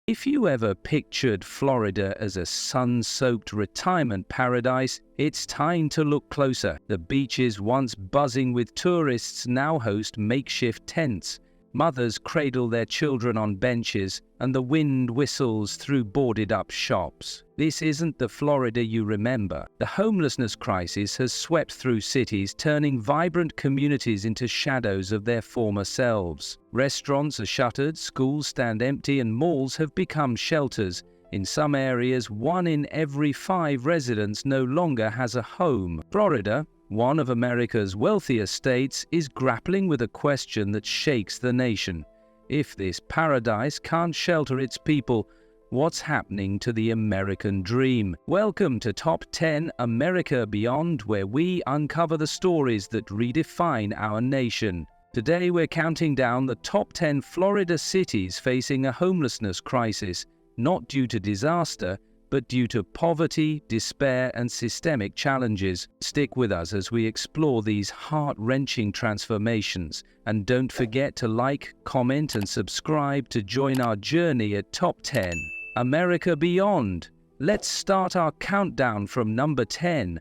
If you ever pictured Florida as a sun-soaked retirement paradise, it's time to look closer. The beaches, once buzzing with tourists, now host makeshift tents. Mothers cradle their children on benches, and the wind whistles through boarded-up shops. This isn't the Florida you remember. The homelessness crisis has swept through cities, turning vibrant communities into shadows of their former selves. Restaurants are shuttered, schools stand empty, and malls have become shelters. In some areas, 1 in every 5 residents no longer has a home. Florida, one of America's wealthiest states, is grappling with a question that shakes the nation. If this paradise can't shelter its people, what's happening to the American dream? Welcome to Top 10 America Beyond, where we uncover the stories that redefine our nation. Today we're counting down the top 10 Florida cities facing a homelessness crisis, not due to disaster, but due to poverty, despair, and systemic challenges. Stick with us as we explore these heart-wrenching transformations. And don't forget to like, comment, and subscribe to join our journey at Top 10 America Beyond. Let's start our countdown from number 10.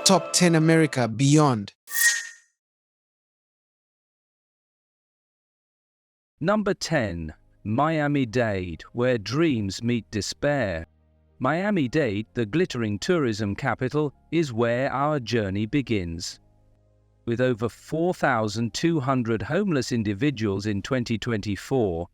Top 10 America Beyond. Number 10. Miami-Dade, where dreams meet despair. Miami-Dade, the glittering tourism capital, is where our journey begins. With over 4,200 homeless individuals in 2024,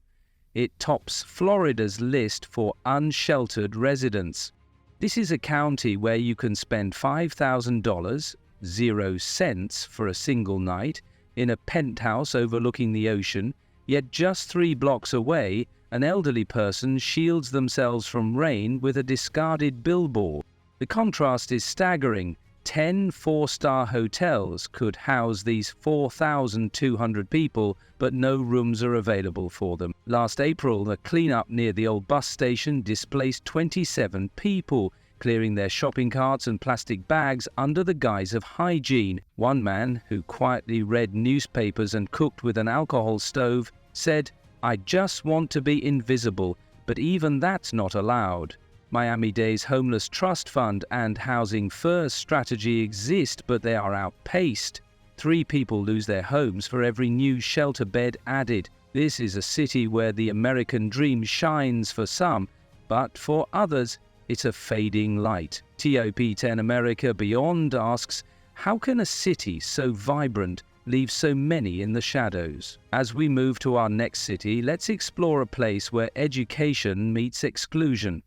it tops Florida's list for unsheltered residents. This is a county where you can spend $5,000, 0 cents for a single night, in a penthouse overlooking the ocean. Yet just 3 blocks away, an elderly person shields themselves from rain with a discarded billboard. The contrast is staggering. 10 4-star hotels could house these 4,200 people, but no rooms are available for them. Last April, the cleanup near the old bus station displaced 27 people, clearing their shopping carts and plastic bags under the guise of hygiene. One man, who quietly read newspapers and cooked with an alcohol stove, said, "I just want to be invisible, but even that's not allowed." Miami-Dade's Homeless Trust Fund and Housing First strategy exist, but they are outpaced. 3 people lose their homes for every new shelter bed added. This is a city where the American dream shines for some, but for others, it's a fading light. Top 10 America Beyond asks, how can a city so vibrant leave so many in the shadows? As we move to our next city, let's explore a place where education meets exclusion.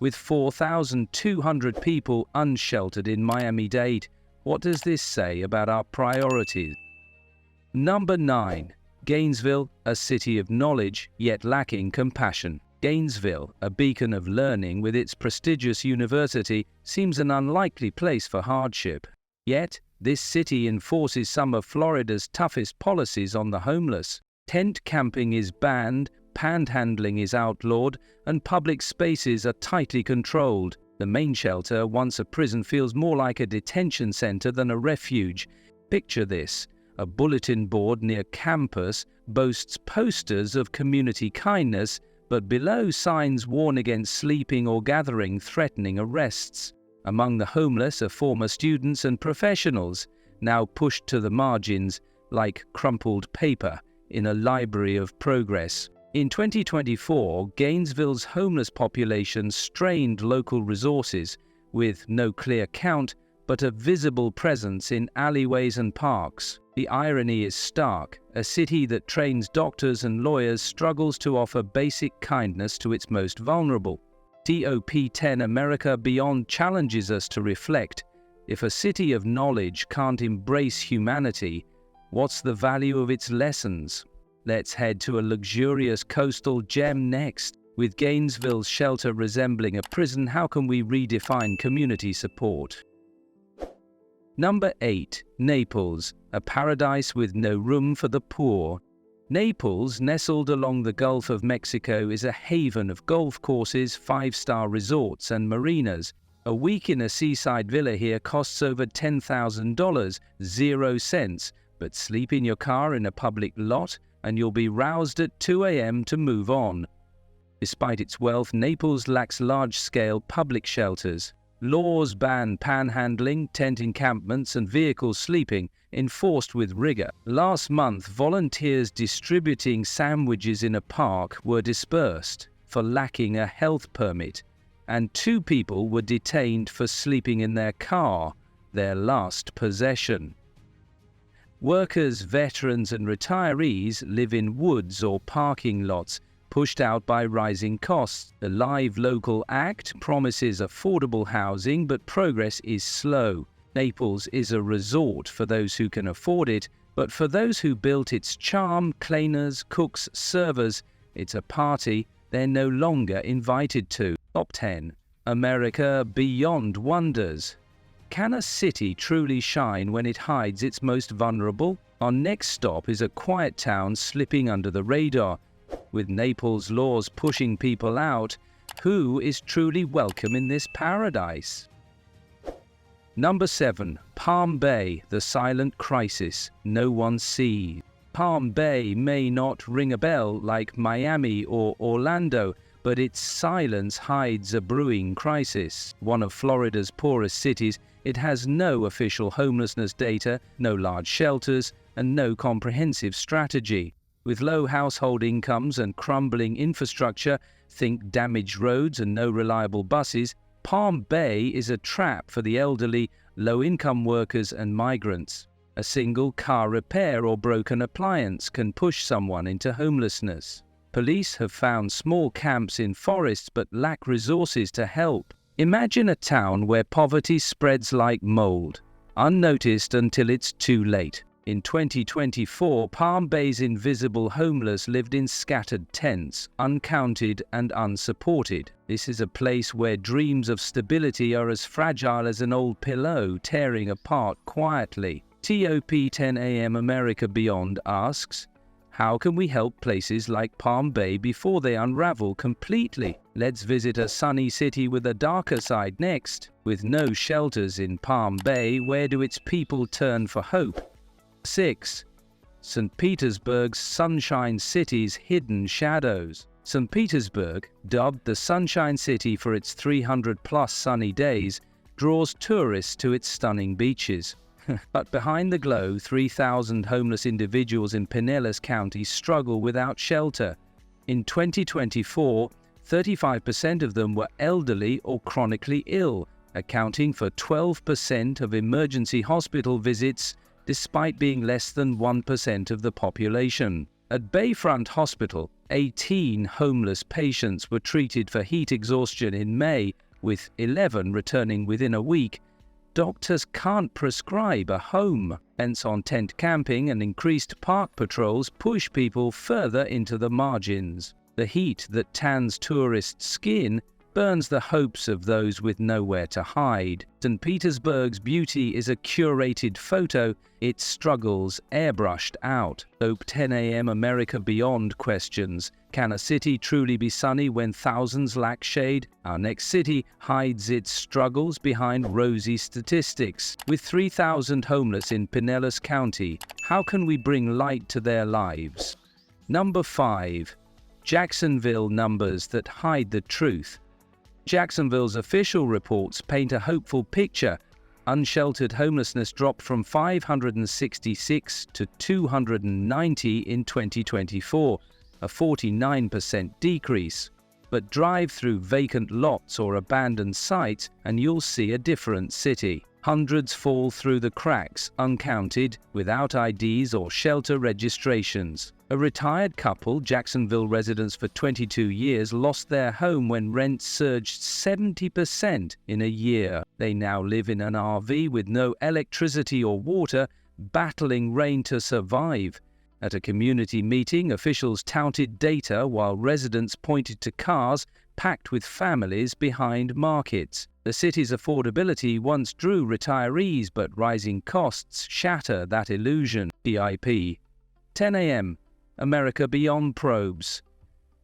With 4,200 people unsheltered in Miami-Dade, what does this say about our priorities? Number 9. Gainesville, a city of knowledge, yet lacking compassion. Gainesville, a beacon of learning with its prestigious university, seems an unlikely place for hardship. Yet, this city enforces some of Florida's toughest policies on the homeless. Tent camping is banned, panhandling is outlawed, and public spaces are tightly controlled. The main shelter, once a prison, feels more like a detention center than a refuge. Picture this. A bulletin board near campus boasts posters of community kindness, but below signs warn against sleeping or gathering, threatening arrests. Among the homeless are former students and professionals, now pushed to the margins like crumpled paper in a library of progress. In 2024, Gainesville's homeless population strained local resources, with no clear count but a visible presence in alleyways and parks. The irony is stark. A city that trains doctors and lawyers struggles to offer basic kindness to its most vulnerable. Top 10 America Beyond challenges us to reflect. If a city of knowledge can't embrace humanity, what's the value of its lessons? Let's head to a luxurious coastal gem next. With Gainesville's shelter resembling a prison, how can we redefine community support? Number 8. Naples, a paradise with no room for the poor. Naples, nestled along the Gulf of Mexico, is a haven of golf courses, 5-star resorts, and marinas. A week in a seaside villa here costs over $10,000, 0 cents, but sleep in your car in a public lot? and you'll be roused at 2 a.m. to move on. Despite its wealth, Naples lacks large-scale public shelters. Laws ban panhandling, tent encampments, and vehicle sleeping, enforced with rigor. Last month, volunteers distributing sandwiches in a park were dispersed for lacking a health permit, and 2 people were detained for sleeping in their car, their last possession. Workers, veterans, and retirees live in woods or parking lots, pushed out by rising costs. The Live Local Act promises affordable housing, but progress is slow. Naples is a resort for those who can afford it, but for those who built its charm, cleaners, cooks, servers, it's a party they're no longer invited to. Top 10. America Beyond Wonders. Can a city truly shine when it hides its most vulnerable? Our next stop is a quiet town slipping under the radar. With Naples' laws pushing people out, who is truly welcome in this paradise? Number 7. Palm Bay, the silent crisis no one sees. Palm Bay may not ring a bell like Miami or Orlando, but its silence hides a brewing crisis. One of Florida's poorest cities, it has no official homelessness data, no large shelters, and no comprehensive strategy. With low household incomes and crumbling infrastructure, think damaged roads and no reliable buses, Palm Bay is a trap for the elderly, low-income workers and migrants. A single car repair or broken appliance can push someone into homelessness. Police have found small camps in forests but lack resources to help. Imagine a town where poverty spreads like mold, unnoticed until it's too late. In 2024, Palm Bay's invisible homeless lived in scattered tents, uncounted and unsupported. This is a place where dreams of stability are as fragile as an old pillow tearing apart quietly. TOP 10 AM America Beyond asks, how can we help places like Palm Bay before they unravel completely? Let's visit a sunny city with a darker side next. With no shelters in Palm Bay, where do its people turn for hope? 6. St. Petersburg's Sunshine City's hidden shadows. St. Petersburg, dubbed the Sunshine City for its 300-plus sunny days, draws tourists to its stunning beaches. But behind the glow, 3,000 homeless individuals in Pinellas County struggle without shelter. In 2024, 35% of them were elderly or chronically ill, accounting for 12% of emergency hospital visits, despite being less than 1% of the population. At Bayfront Hospital, 18 homeless patients were treated for heat exhaustion in May, with 11 returning within a week. Doctors can't prescribe a home. Hence on tent camping and increased park patrols push people further into the margins. The heat that tans tourists' skin burns the hopes of those with nowhere to hide. St. Petersburg's beauty is a curated photo, its struggles airbrushed out. Hope 10 AM America Beyond questions, can a city truly be sunny when thousands lack shade? Our next city hides its struggles behind rosy statistics. With 3,000 homeless in Pinellas County, how can we bring light to their lives? Number 5. Jacksonville numbers that hide the truth. Jacksonville's official reports paint a hopeful picture. Unsheltered homelessness dropped from 566 to 290 in 2024, a 49% decrease. But drive through vacant lots or abandoned sites and you'll see a different city. Hundreds fall through the cracks, uncounted, without IDs or shelter registrations. A retired couple, Jacksonville residents for 22 years, lost their home when rent surged 70% in a year. They now live in an RV with no electricity or water, battling rain to survive. At a community meeting, officials touted data while residents pointed to cars packed with families behind markets. The city's affordability once drew retirees, but rising costs shatter that illusion. TIP 10 AM America Beyond probes.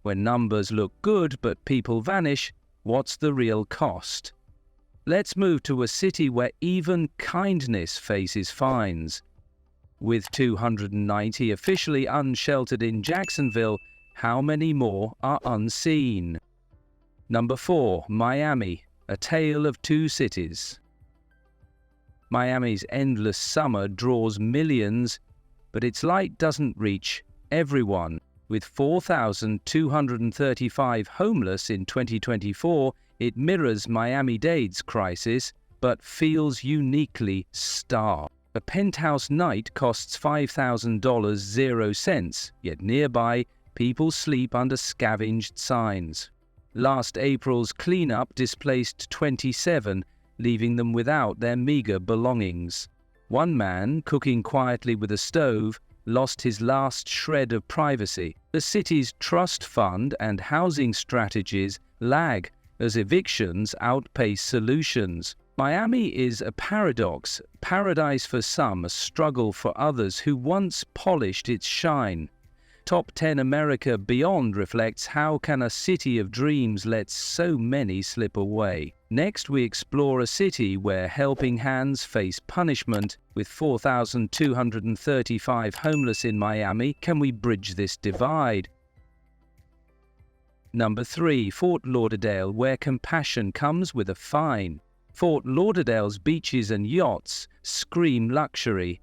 When numbers look good but people vanish, what's the real cost? Let's move to a city where even kindness faces fines. With 290 officially unsheltered in Jacksonville, how many more are unseen? Number 4. Miami, a tale of two cities. Miami's endless summer draws millions, but its light doesn't reach everyone. With 4,235 homeless in 2024, it mirrors Miami-Dade's crisis, but feels uniquely stark. A penthouse night costs $5,000 0 cents, yet nearby, people sleep under scavenged signs. Last April's cleanup displaced 27, leaving them without their meager belongings. One man, cooking quietly with a stove, lost his last shred of privacy. The city's trust fund and housing strategies lag as evictions outpace solutions. Miami is a paradox, paradise for some, a struggle for others who once polished its shine. Top 10 America Beyond reflects how can a city of dreams let so many slip away. Next, we explore a city where helping hands face punishment. With 4,235 homeless in Miami, can we bridge this divide? Number 3. Fort Lauderdale, where compassion comes with a fine. Fort Lauderdale's beaches and yachts scream luxury,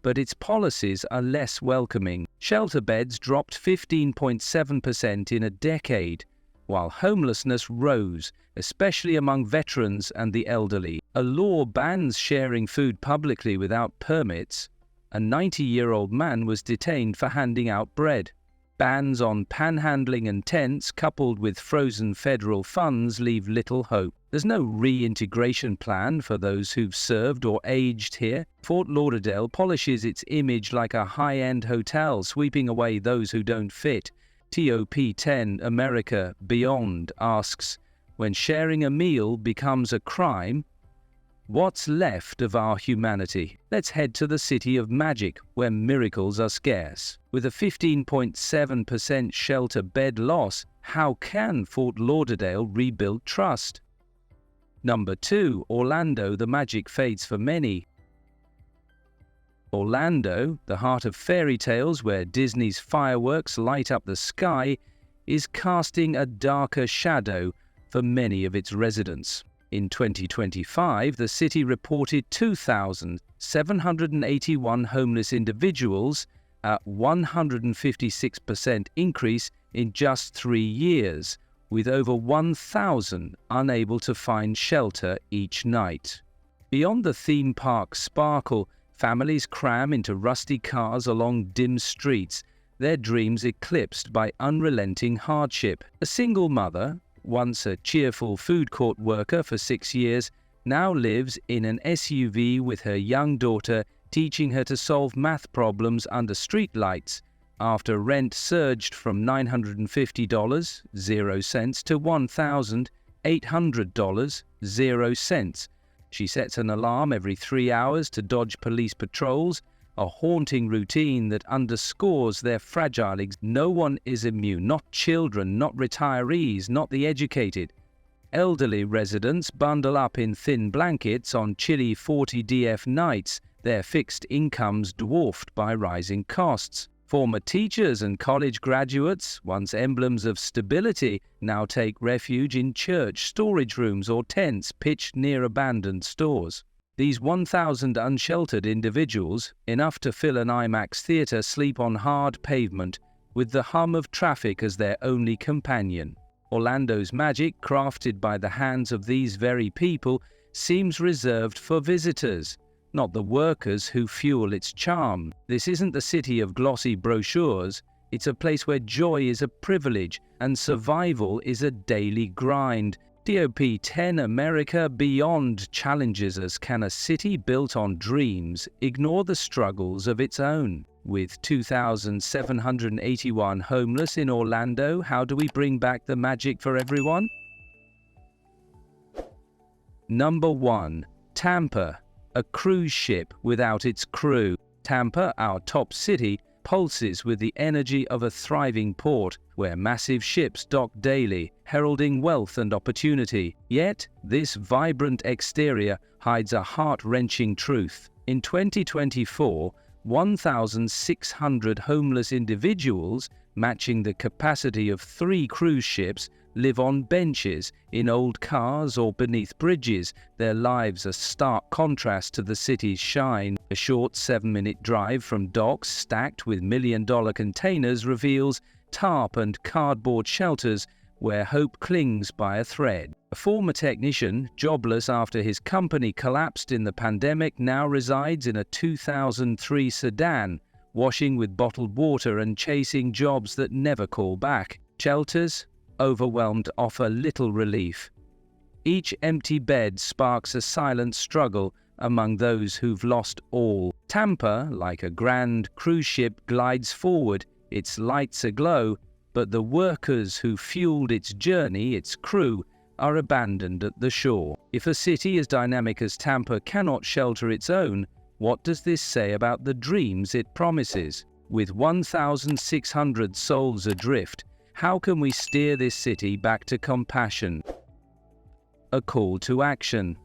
but its policies are less welcoming. Shelter beds dropped 15.7% in a decade, while homelessness rose, especially among veterans and the elderly. A law bans sharing food publicly without permits. A 90-year-old man was detained for handing out bread. Bans on panhandling and tents, coupled with frozen federal funds, leave little hope. There's no reintegration plan for those who've served or aged here. Fort Lauderdale polishes its image like a high-end hotel, sweeping away those who don't fit. Top 10 America Beyond asks, when sharing a meal becomes a crime, what's left of our humanity? Let's head to the city of magic, where miracles are scarce. With a 15.7% shelter bed loss, how can Fort Lauderdale rebuild trust? Number 2. Orlando, the magic fades for many. Orlando, the heart of fairy tales where Disney's fireworks light up the sky, is casting a darker shadow for many of its residents. In 2025, the city reported 2,781 homeless individuals, a 156% increase in just 3 years, with over 1,000 unable to find shelter each night. Beyond the theme park sparkle, families cram into rusty cars along dim streets, their dreams eclipsed by unrelenting hardship. A single mother, once a cheerful food court worker for 6 years, now lives in an SUV with her young daughter, teaching her to solve math problems under streetlights after rent surged from $950 0 cents to $1,800 0 cents. She sets an alarm every 3 hours to dodge police patrols, a haunting routine that underscores their fragile No one is immune, not children, not retirees, not the educated. Elderly residents bundle up in thin blankets on chilly 40 DF nights, their fixed incomes dwarfed by rising costs. Former teachers and college graduates, once emblems of stability, now take refuge in church storage rooms or tents pitched near abandoned stores. These 1,000 unsheltered individuals, enough to fill an IMAX theater, sleep on hard pavement with the hum of traffic as their only companion. Orlando's magic, crafted by the hands of these very people, seems reserved for visitors, not the workers who fuel its charm. This isn't the city of glossy brochures. It's a place where joy is a privilege and survival is a daily grind. Top 10 America Beyond challenges us. Can a city built on dreams ignore the struggles of its own? With 2,781 homeless in Orlando, how do we bring back the magic for everyone? Number 1. Tampa, a cruise ship without its crew. Tampa, our top city, pulses with the energy of a thriving port, where massive ships dock daily, heralding wealth and opportunity. Yet, this vibrant exterior hides a heart-wrenching truth. In 2024, 1,600 homeless individuals, matching the capacity of 3 cruise ships, live on benches, in old cars or beneath bridges. Their lives are stark contrast to the city's shine. A short 7-minute drive from docks stacked with million-dollar containers reveals tarp and cardboard shelters where hope clings by a thread. A former technician, jobless after his company collapsed in the pandemic, now resides in a 2003 sedan, washing with bottled water and chasing jobs that never call back. Shelters, overwhelmed, offer little relief. Each empty bed sparks a silent struggle among those who've lost all. Tampa, like a grand cruise ship, glides forward, its lights aglow, but the workers who fueled its journey, its crew, are abandoned at the shore. If a city as dynamic as Tampa cannot shelter its own, what does this say about the dreams it promises? With 1,600 souls adrift, how can we steer this city back to compassion? A call to action.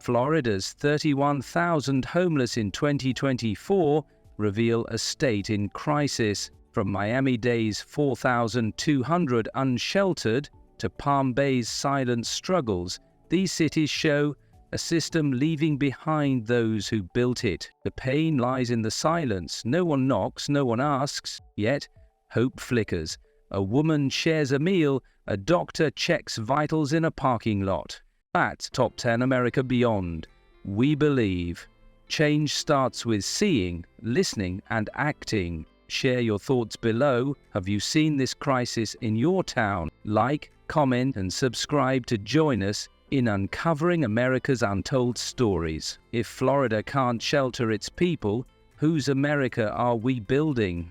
Florida's 31,000 homeless in 2024 reveal a state in crisis. From Miami-Dade's 4,200 unsheltered to Palm Bay's silent struggles, these cities show a system leaving behind those who built it. The pain lies in the silence. No one knocks, no one asks, yet hope flickers. A woman shares a meal, a doctor checks vitals in a parking lot. At Top 10 America Beyond, we believe change starts with seeing, listening, and acting. Share your thoughts below. Have you seen this crisis in your town? Like, comment, and subscribe to join us in uncovering America's untold stories. If Florida can't shelter its people, whose America are we building?